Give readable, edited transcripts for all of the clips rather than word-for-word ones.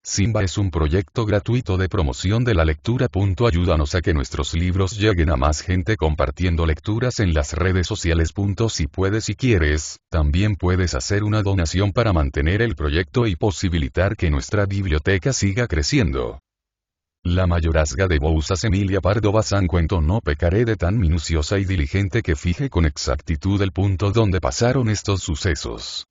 Simba es un proyecto gratuito de promoción de la lectura. Ayúdanos a que nuestros libros lleguen a más gente compartiendo lecturas en las redes sociales. Si puedes y quieres, también puedes hacer una donación para mantener el proyecto y posibilitar que nuestra biblioteca siga creciendo. La mayorazga de Bouzas. Emilia Pardo Bazán. Cuento: no pecaré de tan minuciosa y diligente que fije con exactitud el punto donde pasaron estos sucesos.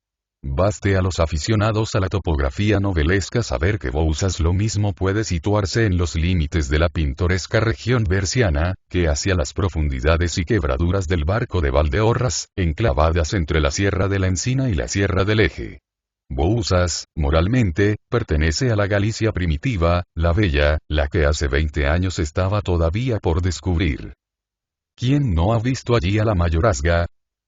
Baste a los aficionados a la topografía novelesca saber que Bouzas lo mismo puede situarse en los límites de la pintoresca región berciana, que hacia las profundidades y quebraduras del Barco de Valdeorras, enclavadas entre la Sierra de la Encina y la Sierra del Eje. Bouzas, moralmente, pertenece a la Galicia primitiva, la bella, la que hace 20 años estaba todavía por descubrir. ¿Quién no ha visto allí a la mayorazga?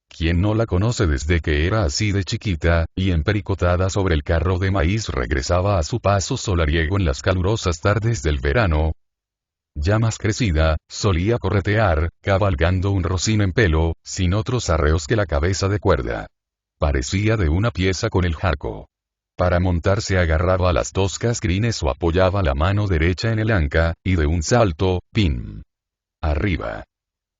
¿Quién no la conoce desde que era así de chiquita, y empericotada sobre el carro de maíz regresaba a su paso solariego en las calurosas tardes del verano? Ya más crecida, solía corretear, cabalgando un rocín en pelo, sin otros arreos que la cabeza de cuerda. Parecía de una pieza con el jarco. Para montar se agarraba a las toscas crines o apoyaba la mano derecha en el anca, y de un salto, ¡pim! Arriba.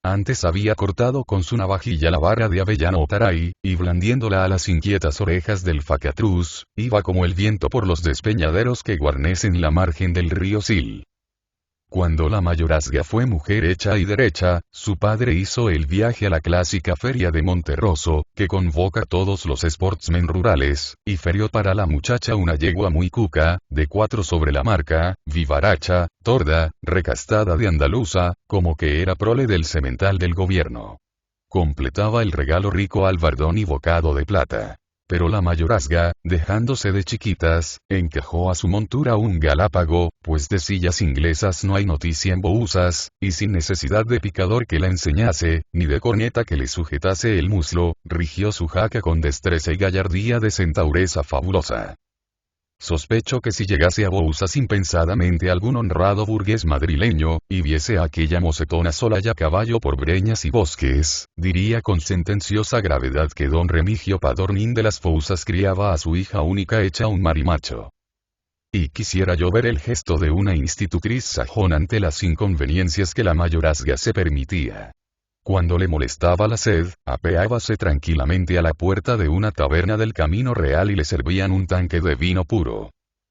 Antes había cortado con su navajilla la vara de avellano o taray, y blandiéndola a las inquietas orejas del facatruz, iba como el viento por los despeñaderos que guarnecen la margen del río Sil. Cuando la mayorazga fue mujer hecha y derecha, su padre hizo el viaje a la clásica feria de Monterroso, que convoca a todos los sportsmen rurales, y ferió para la muchacha una yegua muy cuca, de 4 sobre la marca, vivaracha, torda, recastada de andaluza, como que era prole del semental del gobierno. Completaba el regalo rico albardón y bocado de plata. Pero la mayorazga, dejándose de chiquitas, encajó a su montura un galápago, pues de sillas inglesas no hay noticia en Bouzas, y sin necesidad de picador que la enseñase, ni de corneta que le sujetase el muslo, rigió su jaca con destreza y gallardía de centauresa fabulosa. Sospecho que si llegase a Bouzas impensadamente algún honrado burgués madrileño, y viese a aquella mocetona sola y a caballo por breñas y bosques, diría con sentenciosa gravedad que don Remigio Padornín de las Fouzas criaba a su hija única hecha un marimacho. Y quisiera yo ver el gesto de una institutriz sajona ante las inconveniencias que la mayorazga se permitía. Cuando le molestaba la sed, apeábase tranquilamente a la puerta de una taberna del Camino Real y le servían un tanque de vino puro.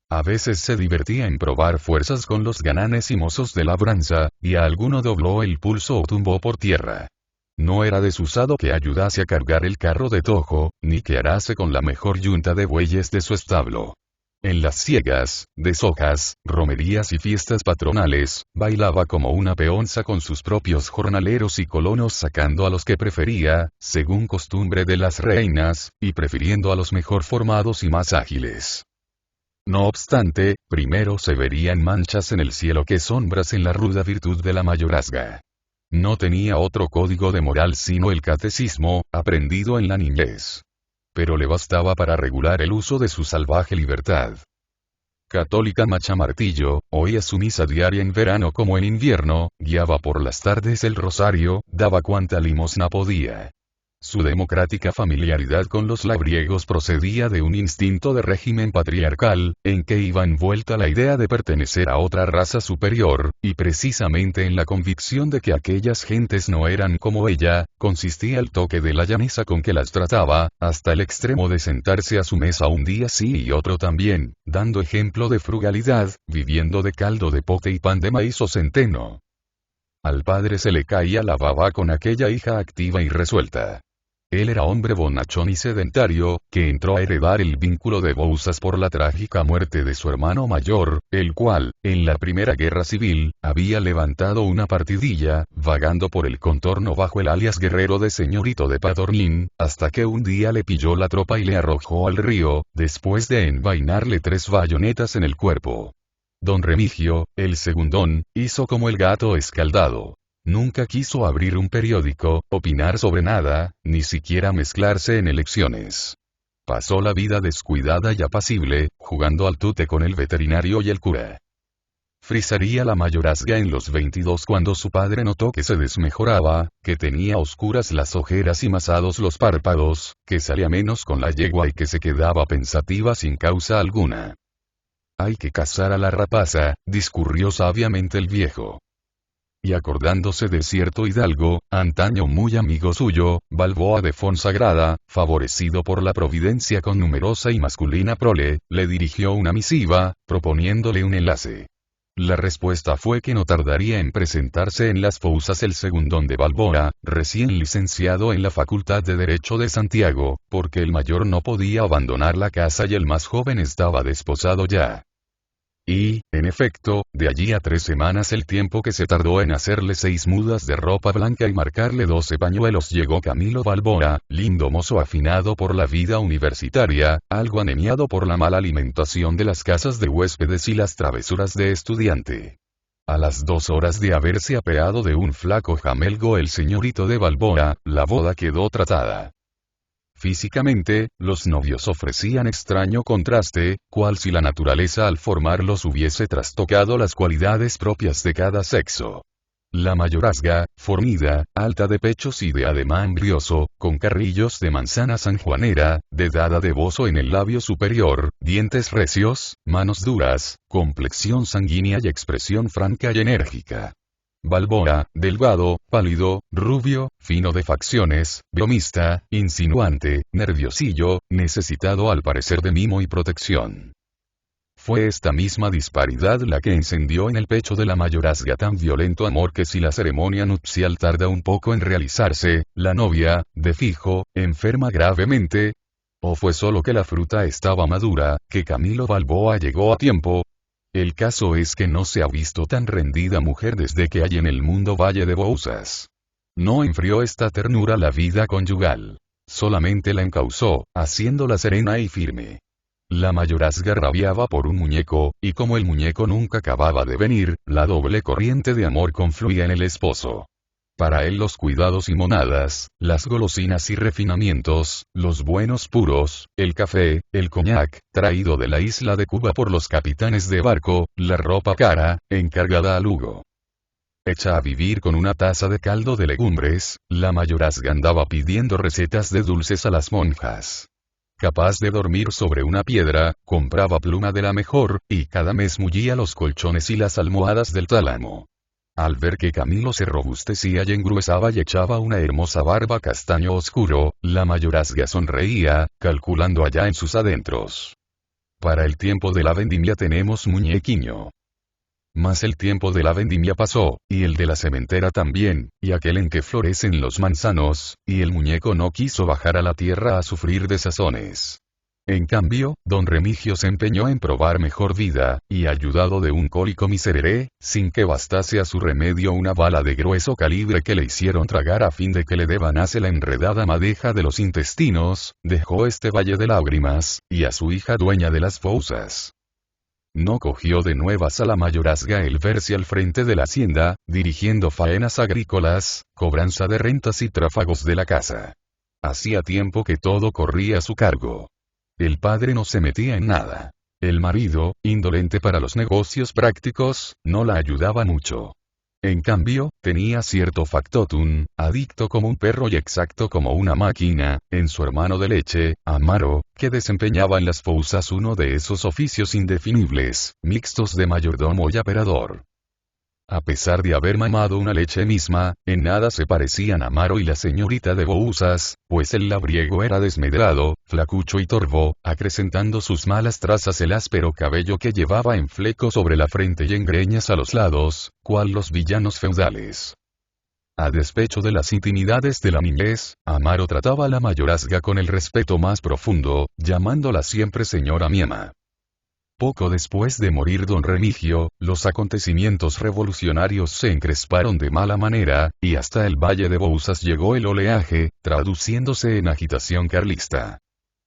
A veces se divertía en probar fuerzas con los gananes y mozos de labranza, y a alguno dobló el pulso o tumbó por tierra. No era desusado que ayudase a cargar el carro de Tojo, ni que arase con la mejor yunta de bueyes de su establo. En las siegas, deshojas, romerías y fiestas patronales, bailaba como una peonza con sus propios jornaleros y colonos sacando a los que prefería, según costumbre de las reinas, y prefiriendo a los mejor formados y más ágiles. No obstante, primero se verían manchas en el cielo que sombras en la ruda virtud de la mayorazga. No tenía otro código de moral sino el catecismo, aprendido en la niñez. Pero le bastaba para regular el uso de su salvaje libertad. Católica machamartillo, oía su misa diaria en verano como en invierno, guiaba por las tardes el rosario, daba cuanta limosna podía. Su democrática familiaridad con los labriegos procedía de un instinto de régimen patriarcal, en que iba envuelta la idea de pertenecer a otra raza superior, y precisamente en la convicción de que aquellas gentes no eran como ella, consistía el toque de la llaneza con que las trataba, hasta el extremo de sentarse a su mesa un día sí y otro también, dando ejemplo de frugalidad, viviendo de caldo de pote y pan de maíz o centeno. Al padre se le caía la baba con aquella hija activa y resuelta. Él era hombre bonachón y sedentario, que entró a heredar el vínculo de Bouzas por la trágica muerte de su hermano mayor, el cual, en la primera guerra civil, había levantado una partidilla, vagando por el contorno bajo el alias guerrero de señorito de Padornín, hasta que un día le pilló la tropa y le arrojó al río, después de envainarle 3 bayonetas en el cuerpo. Don Remigio, el segundón, hizo como el gato escaldado. Nunca quiso abrir un periódico, opinar sobre nada, ni siquiera mezclarse en elecciones. Pasó la vida descuidada y apacible, jugando al tute con el veterinario y el cura. Frisaría la mayorazga en los 22 cuando su padre notó que se desmejoraba, que tenía oscuras las ojeras y masados los párpados, que salía menos con la yegua y que se quedaba pensativa sin causa alguna. Hay que cazar a la rapaza, discurrió sabiamente el viejo. Y acordándose de cierto hidalgo, antaño muy amigo suyo, Balboa de Fonsagrada, favorecido por la providencia con numerosa y masculina prole, le dirigió una misiva, proponiéndole un enlace. La respuesta fue que no tardaría en presentarse en las Fousas el segundón de Balboa, recién licenciado en la Facultad de Derecho de Santiago, porque el mayor no podía abandonar la casa y el más joven estaba desposado ya. Y, en efecto, de allí a 3 semanas el tiempo que se tardó en hacerle 6 mudas de ropa blanca y marcarle 12 pañuelos llegó Camilo Balboa, lindo mozo afinado por la vida universitaria, algo anemiado por la mala alimentación de las casas de huéspedes y las travesuras de estudiante. A las 2 horas de haberse apeado de un flaco jamelgo el señorito de Balboa, la boda quedó tratada. Físicamente, los novios ofrecían extraño contraste, cual si la naturaleza al formarlos hubiese trastocado las cualidades propias de cada sexo. La mayorazga, fornida, alta de pechos y de ademán brioso, con carrillos de manzana sanjuanera, dedada de bozo en el labio superior, dientes recios, manos duras, complexión sanguínea y expresión franca y enérgica. Balboa, delgado, pálido, rubio, fino de facciones, bromista, insinuante, nerviosillo, necesitado al parecer de mimo y protección. Fue esta misma disparidad la que encendió en el pecho de la mayorazga tan violento amor que si la ceremonia nupcial tarda un poco en realizarse, la novia, de fijo, enferma gravemente. ¿O fue solo que la fruta estaba madura, que Camilo Balboa llegó a tiempo? El caso es que no se ha visto tan rendida mujer desde que hay en el mundo Valle de Bouzas. No enfrió esta ternura la vida conyugal. Solamente la encauzó, haciéndola serena y firme. La mayorazga rabiaba por un muñeco, y como el muñeco nunca acababa de venir, la doble corriente de amor confluía en el esposo. Para él los cuidados y monadas, las golosinas y refinamientos, los buenos puros, el café, el coñac, traído de la isla de Cuba por los capitanes de barco, la ropa cara, encargada a Lugo. Hecha a vivir con una taza de caldo de legumbres, la mayorazga andaba pidiendo recetas de dulces a las monjas. Capaz de dormir sobre una piedra, compraba pluma de la mejor, y cada mes mullía los colchones y las almohadas del tálamo. Al ver que Camilo se robustecía y engruesaba y echaba una hermosa barba castaño oscuro, la mayorazga sonreía, calculando allá en sus adentros. Para el tiempo de la vendimia tenemos muñequiño. Mas el tiempo de la vendimia pasó, y el de la sementera también, y aquel en que florecen los manzanos, y el muñeco no quiso bajar a la tierra a sufrir desazones. En cambio, don Remigio se empeñó en probar mejor vida, y ayudado de un cólico miserere, sin que bastase a su remedio una bala de grueso calibre que le hicieron tragar a fin de que le devanase la enredada madeja de los intestinos, dejó este valle de lágrimas, y a su hija dueña de las Fousas. No cogió de nuevas a la mayorazga el verse al frente de la hacienda, dirigiendo faenas agrícolas, cobranza de rentas y tráfagos de la casa. Hacía tiempo que todo corría a su cargo. El padre no se metía en nada. El marido, indolente para los negocios prácticos, no la ayudaba mucho. En cambio, tenía cierto factotum, adicto como un perro y exacto como una máquina, en su hermano de leche, Amaro, que desempeñaba en las Fousas uno de esos oficios indefinibles, mixtos de mayordomo y aperador. A pesar de haber mamado una leche misma, en nada se parecían Amaro y la señorita de Bouzas, pues el labriego era desmedrado, flacucho y torvo, acrecentando sus malas trazas el áspero cabello que llevaba en fleco sobre la frente y en greñas a los lados, cual los villanos feudales. A despecho de las intimidades de la niñez, Amaro trataba a la mayorazga con el respeto más profundo, llamándola siempre señora Miema. Poco después de morir don Remigio, los acontecimientos revolucionarios se encresparon de mala manera, y hasta el Valle de Bouzas llegó el oleaje, traduciéndose en agitación carlista.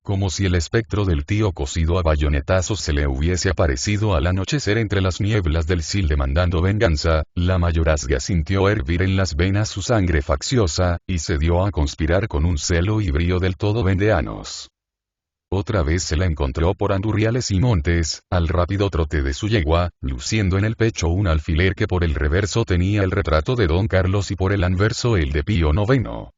Como si el espectro del tío cocido a bayonetazos se le hubiese aparecido al anochecer entre las nieblas del Sil demandando venganza, la mayorazga sintió hervir en las venas su sangre facciosa, y se dio a conspirar con un celo y brío del todo vendeanos. Otra vez se la encontró por andurriales y montes, al rápido trote de su yegua, luciendo en el pecho un alfiler que por el reverso tenía el retrato de don Carlos y por el anverso el de Pío IX.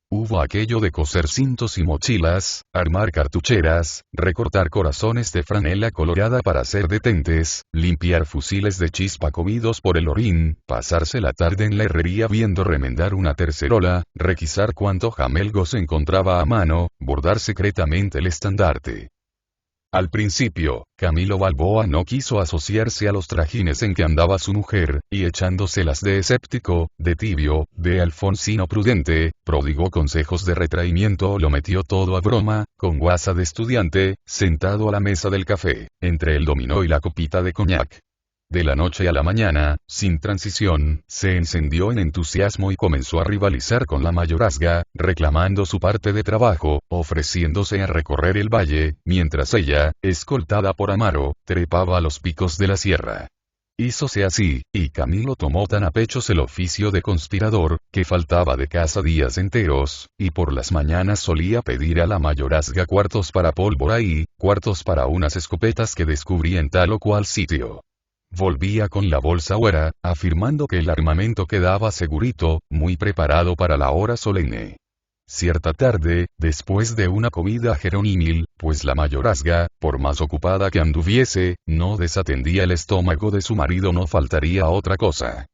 Hubo aquello de coser cintos y mochilas, armar cartucheras, recortar corazones de franela colorada para hacer detentes, limpiar fusiles de chispa comidos por el orín, pasarse la tarde en la herrería viendo remendar una tercerola, requisar cuanto jamelgo se encontraba a mano, bordar secretamente el estandarte. Al principio, Camilo Balboa no quiso asociarse a los trajines en que andaba su mujer, y echándoselas de escéptico, de tibio, de alfonsino prudente, prodigó consejos de retraimiento o lo metió todo a broma, con guasa de estudiante, sentado a la mesa del café, entre el dominó y la copita de coñac. De la noche a la mañana, sin transición, se encendió en entusiasmo y comenzó a rivalizar con la mayorazga, reclamando su parte de trabajo, ofreciéndose a recorrer el valle, mientras ella, escoltada por Amaro, trepaba a los picos de la sierra. Hízose así, y Camilo tomó tan a pechos el oficio de conspirador, que faltaba de casa días enteros, y por las mañanas solía pedir a la mayorazga cuartos para pólvora y cuartos para unas escopetas que descubría en tal o cual sitio. Volvía con la bolsa huera, afirmando que el armamento quedaba segurito, muy preparado para la hora solemne. Cierta tarde, después de una comida jeronímil, pues la mayorazga, por más ocupada que anduviese, no desatendía el estómago de su marido, no faltaría otra cosa.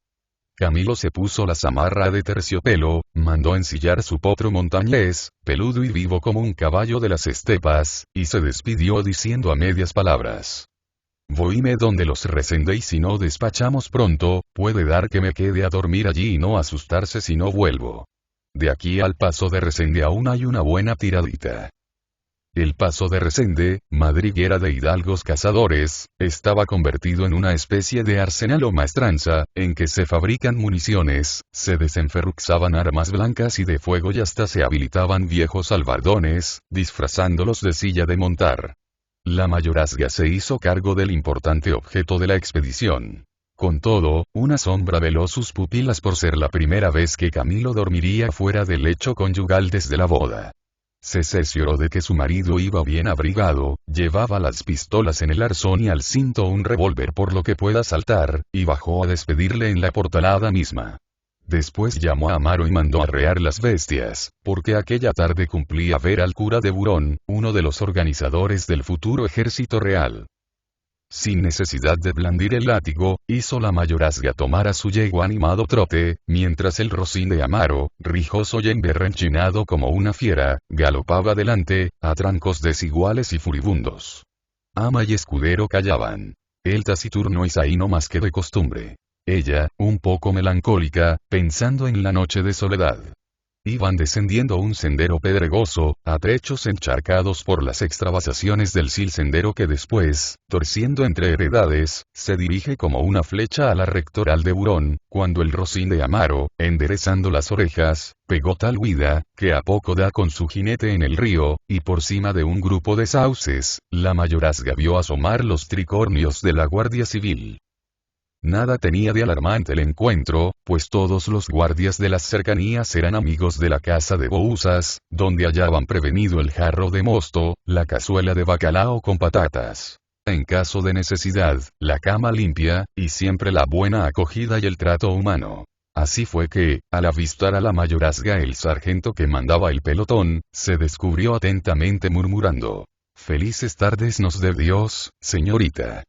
Camilo se puso la zamarra de terciopelo, mandó ensillar su potro montañés, peludo y vivo como un caballo de las estepas, y se despidió diciendo a medias palabras: voíme donde los Resende y si no despachamos pronto, puede dar que me quede a dormir allí y no asustarse si no vuelvo. De aquí al Paso de Resende aún hay una buena tiradita. El Paso de Resende, madriguera de hidalgos cazadores, estaba convertido en una especie de arsenal o maestranza, en que se fabrican municiones, se desenferruxaban armas blancas y de fuego y hasta se habilitaban viejos albardones, disfrazándolos de silla de montar. La mayorazga se hizo cargo del importante objeto de la expedición. Con todo, una sombra veló sus pupilas por ser la primera vez que Camilo dormiría fuera del lecho conyugal desde la boda. Se cercioró de que su marido iba bien abrigado, llevaba las pistolas en el arzón y al cinto un revólver por lo que pueda saltar, y bajó a despedirle en la portalada misma. Después llamó a Amaro y mandó arrear las bestias, porque aquella tarde cumplía ver al cura de Burón, uno de los organizadores del futuro ejército real. Sin necesidad de blandir el látigo, hizo la mayorazga tomar a su yegua animado trote, mientras el rocín de Amaro, rijoso y emberrenchinado como una fiera, galopaba delante, a trancos desiguales y furibundos. Ama y escudero callaban. Él taciturno y zahíno más que de costumbre. Ella, un poco melancólica, pensando en la noche de soledad. Iban descendiendo un sendero pedregoso, a trechos encharcados por las extravasaciones del sendero que después, torciendo entre heredades, se dirige como una flecha a la rectoral de Burón, cuando el rocín de Amaro, enderezando las orejas, pegó tal huida, que a poco da con su jinete en el río, y por cima de un grupo de sauces, la mayorazga vio asomar los tricornios de la Guardia Civil. Nada tenía de alarmante el encuentro, pues todos los guardias de las cercanías eran amigos de la casa de Bouzas, donde hallaban prevenido el jarro de mosto, la cazuela de bacalao con patatas. En caso de necesidad, la cama limpia, y siempre la buena acogida y el trato humano. Así fue que, al avistar a la mayorazga el sargento que mandaba el pelotón, se descubrió atentamente murmurando: «Felices tardes nos dé Dios, señorita».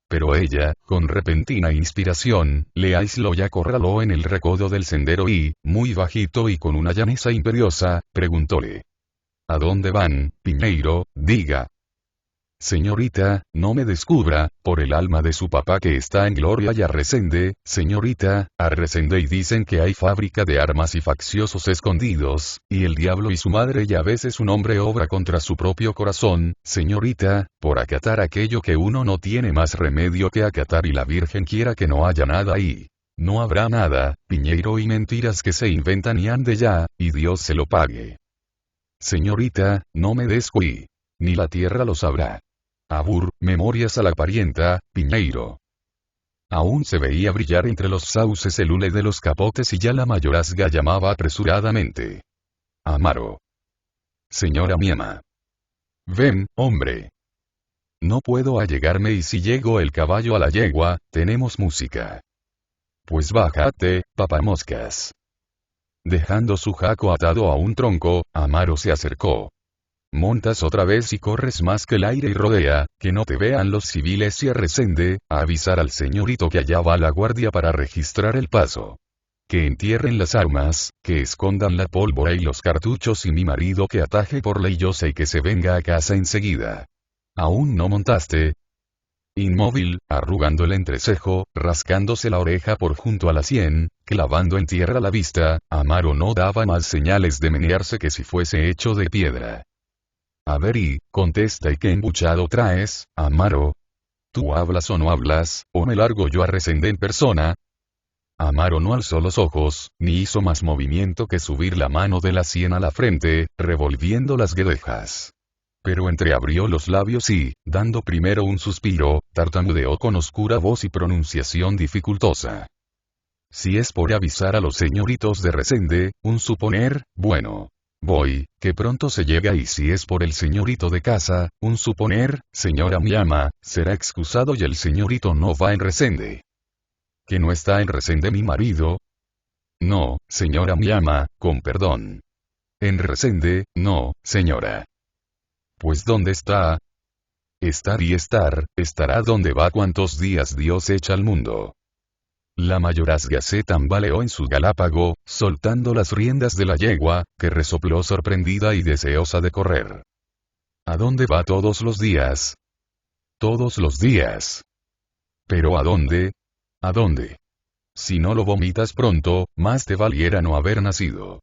Pero ella, con repentina inspiración, le aisló y acorraló en el recodo del sendero y, muy bajito y con una llaneza imperiosa, preguntóle: «¿A dónde van, Piñeiro? Diga». «Señorita, no me descubra, por el alma de su papá que está en gloria y a Resende, señorita, a Resende y dicen que hay fábrica de armas y facciosos escondidos, y el diablo y su madre y a veces un hombre obra contra su propio corazón, señorita, por acatar aquello que uno no tiene más remedio que acatar y la Virgen quiera que no haya nada ahí. No habrá nada, Piñeiro y mentiras que se inventan y ande ya, y Dios se lo pague. Señorita, no me descuí. Ni la tierra lo sabrá. Abur, memorias a la parienta, Piñeiro». Aún se veía brillar entre los sauces el hule de los capotes y ya la mayorazga llamaba apresuradamente: «Amaro. Señora mi ama. Ven, hombre. No puedo allegarme y si llego el caballo a la yegua, tenemos música. Pues bájate, papamoscas». Dejando su jaco atado a un tronco, Amaro se acercó. Montas otra vez y corres más que el aire y rodea, que no te vean los civiles y Resende, a avisar al señorito que allá va la guardia para registrar el paso. Que entierren las armas, que escondan la pólvora y los cartuchos y mi marido que ataje por ley yo sé que se venga a casa enseguida. ¿Aún no montaste? Inmóvil, arrugando el entrecejo, rascándose la oreja por junto a la sien, clavando en tierra la vista, Amaro no daba más señales de menearse que si fuese hecho de piedra. A ver y, contesta y qué embuchado traes, Amaro. ¿Tú hablas o no hablas, o me largo yo a Resende en persona? Amaro no alzó los ojos, ni hizo más movimiento que subir la mano de la sien a la frente, revolviendo las guedejas. Pero entreabrió los labios y, dando primero un suspiro, tartamudeó con oscura voz y pronunciación dificultosa. Si es por avisar a los señoritos de Resende, un suponer, bueno. Voy, que pronto se llega y si es por el señorito de casa, un suponer, señora mi ama, será excusado y el señorito no va en Resende. ¿Que no está en Resende mi marido? No, señora mi ama, con perdón. En Resende, no, señora. Pues ¿dónde está? Estar y estará donde va cuantos días Dios echa al mundo. La mayorazga se tambaleó en su galápago, soltando las riendas de la yegua, que resopló sorprendida y deseosa de correr. ¿A dónde va todos los días? Todos los días. ¿Pero a dónde? ¿A dónde? Si no lo vomitas pronto, más te valiera no haber nacido.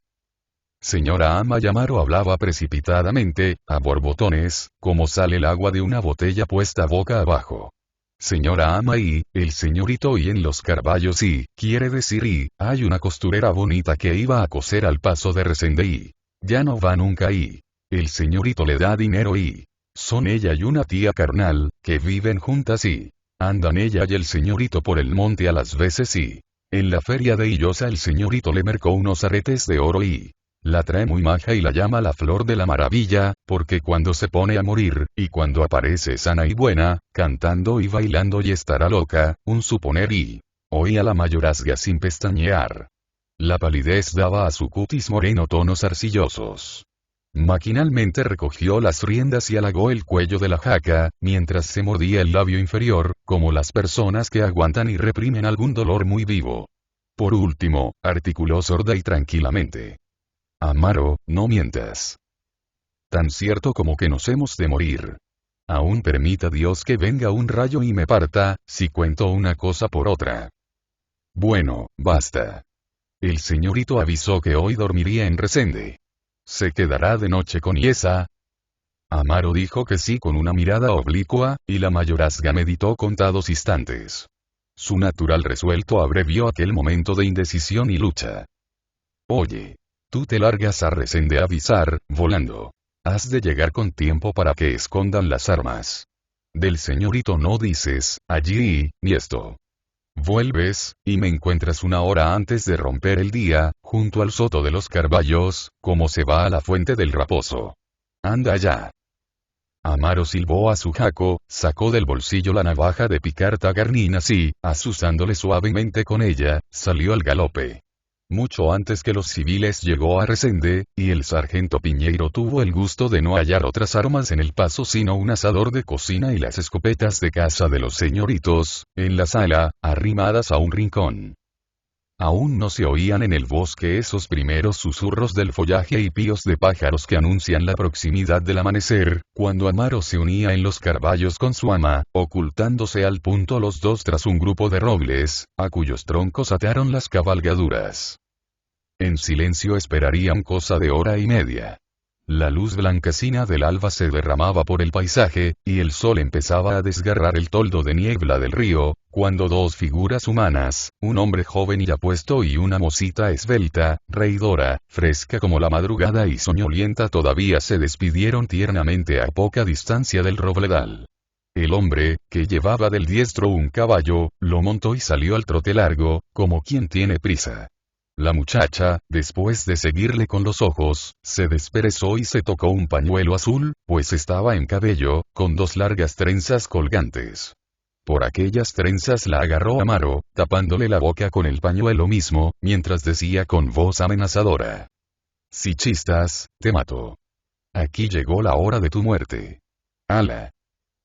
Señora ama Amaro hablaba precipitadamente, a borbotones, como sale el agua de una botella puesta boca abajo. Señora ama y, el señorito y en los Carballos y, quiere decir y, hay una costurera bonita que iba a coser al paso de Resende y, ya no va nunca y, el señorito le da dinero y, son ella y una tía carnal, que viven juntas y, andan ella y el señorito por el monte a las veces y, en la feria de Illosa el señorito le mercó unos aretes de oro y, la trae muy maja y la llama la flor de la maravilla, porque cuando se pone a morir, y cuando aparece sana y buena, cantando y bailando y estará loca, un suponer y, oía la mayorazga sin pestañear. La palidez daba a su cutis moreno tonos arcillosos. Maquinalmente recogió las riendas y halagó el cuello de la jaca, mientras se mordía el labio inferior, como las personas que aguantan y reprimen algún dolor muy vivo. Por último, articuló sorda y tranquilamente. Amaro, no mientas. Tan cierto como que nos hemos de morir. Aún permita Dios que venga un rayo y me parta, si cuento una cosa por otra. Bueno, basta. El señorito avisó que hoy dormiría en Resende. ¿Se quedará de noche con Yesa? Amaro dijo que sí con una mirada oblicua, y la mayorazga meditó contados instantes. Su natural resuelto abrevió aquel momento de indecisión y lucha. Oye. Tú te largas a Resende a avisar, volando. Has de llegar con tiempo para que escondan las armas. Del señorito no dices, allí, ni esto. Vuelves, y me encuentras una hora antes de romper el día, junto al soto de los Carballos, como se va a la fuente del Raposo. Anda ya. Amaro silbó a su jaco, sacó del bolsillo la navaja de picar tagarninas y, asusándole suavemente con ella, salió al galope. Mucho antes que los civiles llegó a Resende, y el sargento Piñeiro tuvo el gusto de no hallar otras armas en el paso sino un asador de cocina y las escopetas de caza de los señoritos, en la sala, arrimadas a un rincón. Aún no se oían en el bosque esos primeros susurros del follaje y píos de pájaros que anuncian la proximidad del amanecer, cuando Amaro se unía en los Carballos con su ama, ocultándose al punto los dos tras un grupo de robles, a cuyos troncos ataron las cabalgaduras. En silencio esperarían cosa de hora y media. La luz blanquecina del alba se derramaba por el paisaje, y el sol empezaba a desgarrar el toldo de niebla del río, cuando dos figuras humanas, un hombre joven y apuesto y una mocita esbelta, reidora, fresca como la madrugada y soñolienta todavía se despidieron tiernamente a poca distancia del robledal. El hombre, que llevaba del diestro un caballo, lo montó y salió al trote largo, como quien tiene prisa. La muchacha, después de seguirle con los ojos, se desperezó y se tocó un pañuelo azul, pues estaba en cabello, con dos largas trenzas colgantes. Por aquellas trenzas la agarró Amaro, tapándole la boca con el pañuelo mismo, mientras decía con voz amenazadora: si chistas, te mato. Aquí llegó la hora de tu muerte. Ala.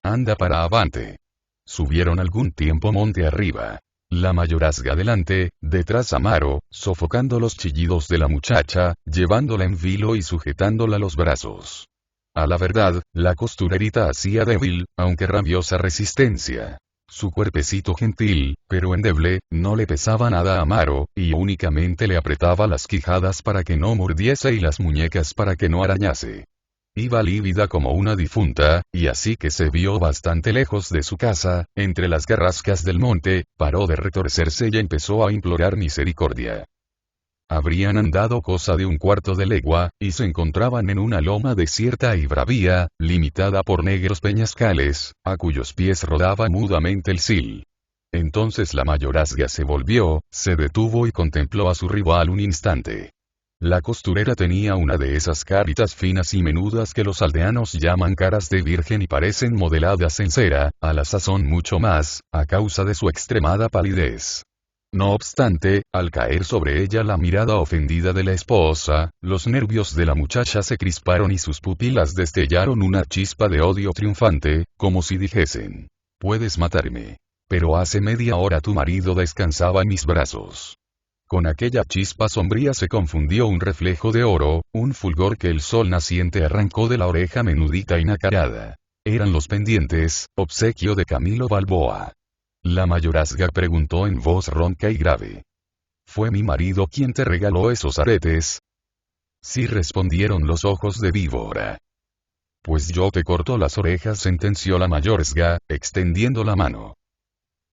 Anda para avante. Subieron algún tiempo monte arriba. La mayorazga delante, detrás Amaro, sofocando los chillidos de la muchacha, llevándola en vilo y sujetándola los brazos. A la verdad, la costurerita hacía débil, aunque rabiosa resistencia. Su cuerpecito gentil, pero endeble, no le pesaba nada a Amaro, y únicamente le apretaba las quijadas para que no mordiese y las muñecas para que no arañase. Iba lívida como una difunta, y así que se vio bastante lejos de su casa, entre las carrascas del monte, paró de retorcerse y empezó a implorar misericordia. Habrían andado cosa de un cuarto de legua, y se encontraban en una loma desierta y bravía, limitada por negros peñascales, a cuyos pies rodaba mudamente el sil. Entonces la mayorazga se volvió, se detuvo y contempló a su rival un instante. La costurera tenía una de esas caritas finas y menudas que los aldeanos llaman caras de virgen y parecen modeladas en cera, a la sazón mucho más, a causa de su extremada palidez. No obstante, al caer sobre ella la mirada ofendida de la esposa, los nervios de la muchacha se crisparon y sus pupilas destellaron una chispa de odio triunfante, como si dijesen: puedes matarme. Pero hace media hora tu marido descansaba en mis brazos. Con aquella chispa sombría se confundió un reflejo de oro, un fulgor que el sol naciente arrancó de la oreja menudita y nacarada. Eran los pendientes, obsequio de Camilo Balboa. La mayorazga preguntó en voz ronca y grave: ¿fue mi marido quien te regaló esos aretes? Sí, respondieron los ojos de víbora. Pues yo te corto las orejas, sentenció la mayorazga, extendiendo la mano.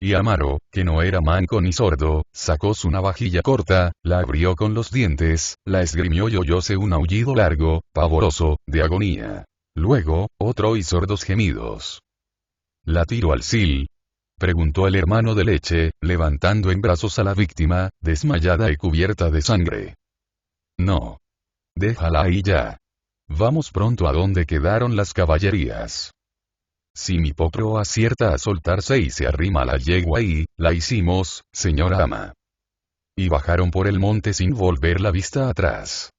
Y Amaro, que no era manco ni sordo, sacó su navajilla corta, la abrió con los dientes, la esgrimió y oyóse un aullido largo, pavoroso, de agonía. Luego, otro y sordos gemidos. ¿La tiro al sil?, preguntó el hermano de leche, levantando en brazos a la víctima, desmayada y cubierta de sangre. No. Déjala ahí ya. Vamos pronto a donde quedaron las caballerías. Si mi popro acierta a soltarse y se arrima la yegua y, la hicimos, señora ama. Y bajaron por el monte sin volver la vista atrás.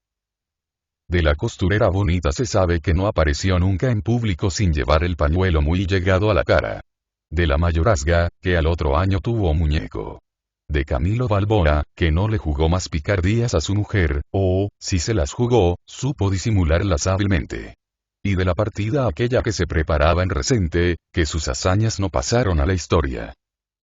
De la costurera bonita se sabe que no apareció nunca en público sin llevar el pañuelo muy llegado a la cara. De la mayorazga, que al otro año tuvo muñeco. De Camilo Balboa, que no le jugó más picardías a su mujer, o, si se las jugó, supo disimularlas hábilmente. Y de la partida aquella que se preparaba en Resente, que sus hazañas no pasaron a la historia.